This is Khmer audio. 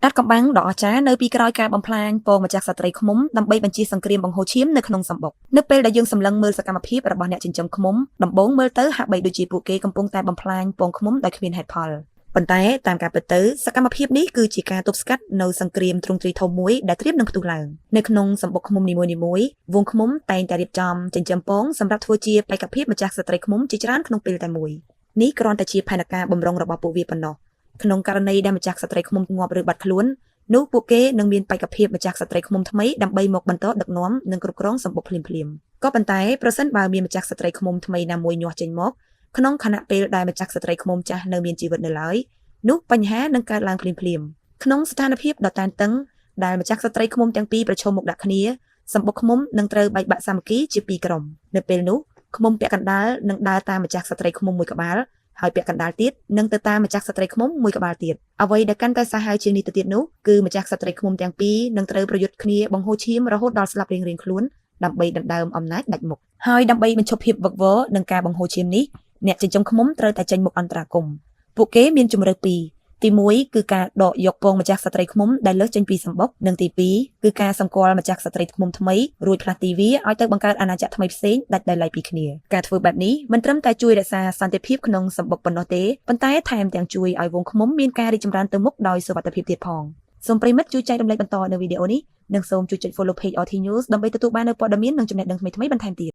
រដ្ឋកំបាំងដ៏អស្ចារ្យនៅពីក្រោយការបំផ្លាញពងម្ចាស់ស្ត្រីឃ្មុំដើម្បីបញ្ជាសង្គ្រាមបង្ហូរឈាមនៅក្នុងសម្បុកនៅពេលដែលយើងសម្លឹងមើលសកម្មភាពរបស់អ្នកចិញ្ចឹមឃ្មុំដំបូងមើលទៅហាក់បីដូចជាពួកគេកំពុងតែបំផ្លាញពងឃ្មុំដោយគ្មានហេតុផលប៉ុន្តែតាមការពិតទៅសកម្មភាពនេះគឺជាការទប់ស្កាត់នៅសង្គ្រាមទ្រង់ទ្រាយធំមួយដែលត្រៀមនឹងផ្ទុះឡើងនៅក្នុងសម្បុកឃ្មុំនីមួយៗវងឃ្មុំតែងតែរៀបចំចិញ្ចឹមពងសម្រាប់ធ្វើជាបេក្ខភាពម្ចាស់ស្ត្រីឃ្មុំជាច្រើនក្នុងពេលតែមួយនេះគ្រាន់តែជាផែនការបម្រុងរបស់ពួកវាប៉ុណ្ណោះក្នុងករណីដែលម្ចាស់ស្ត្រីឃ្មុំងាប់ឬបាត់ខ្លួននោះពួកគេនឹងមានបេក្ខភាពម្ចាស់ស្ត្រីឃ្មុំថ្មីដើម្បីមកបន្តដឹកនាំនិងគ្រប់គ្រងសម្បុកភ្លាមៗក៏ប៉ុន្តែប្រសិនបើមានម្ចាស់ស្ត្រីឃ្មុំថ្មីណាមួយញាស់ចេញមកក្នុងខណៈពេលដែលម្ចាស់ស្ត្រីឃ្មុំចាស់នៅមានជីវិតនៅឡើយនោះបញ្ហានឹងកើតឡើងភ្លាមៗក្នុងស្ថានភាពដ៏តានតឹងដែលម្ចាស់ស្ត្រីឃ្មុំទាំងពីរប្រឈមមុខដាក់គ្នាសម្បុកឃ្មុំនឹងត្រូវបែកបាក់សាមគ្គីជាពីរក្រុមនៅពេលនោះឃ្មុំពាក់កណ្ដាលនឹងដើរតាមម្ចាស់ស្ត្រីឃ្មុំមួយក្បាលហើយពាក់កណ្ដាលទៀតនឹងទៅតាមម្ចាស់ស្ត្រីឃ្មុំមួយក្បាលទៀតអ្វីដែលកាន់តែសាហាវជាងនេះទៅទៀតនោះគឺម្ចាស់ស្ត្រីឃ្មុំទាំងពីរនឹងត្រូវប្រយុទ្ធគ្នាបង្ហូរឈាមរហូតដល់ស្លាប់រៀងៗខ្លួនដើម្បីដណ្ដើមអំណាចដាច់មុខហើយដើម្បីបញ្ឈប់ភាពវឹកវរនឹងការបង្ហូរឈាមនេះអ្នកចិញ្ចឹមឃ្មុំត្រូវតែចេញមុខអន្តរាគមន៍ពួកគេមានជម្រើសពីរទី1គឺការដកយកពងម្ចាស់ស្ត្រីឃ្មុំដែលលើសចេញពីសម្បុកនិងទី2គឺការសម្គាល់ម្ចាស់ស្ត្រីឃ្មុំថ្មីរួចផ្លាស់ទីវាឲ្យទៅបង្កើតអាណាចក្រថ្មីផ្សេងដាច់ដោយឡែកពីគ្នាការធ្វើបែបនេះមិនត្រឹមតែជួយរក្សាសន្តិភាពក្នុងសម្បុកប៉ុណ្ណោះទេប៉ុន្តែថែមទាំងជួយឲ្យវងឃ្មុំមានការរីកចម្រើនទៅមុខដោយសុវត្ថិភាពទៀតផងសូមប្រិមិត្តជួយចែករំលែកបន្តនៅវីដេអូនេះនិងសូមជួយចុច Follow Page RT News ដើម្បីទទួលបាននូវព័ត៌មាននិងចំណេះដឹងថ្មីៗបន្ថែមទៀត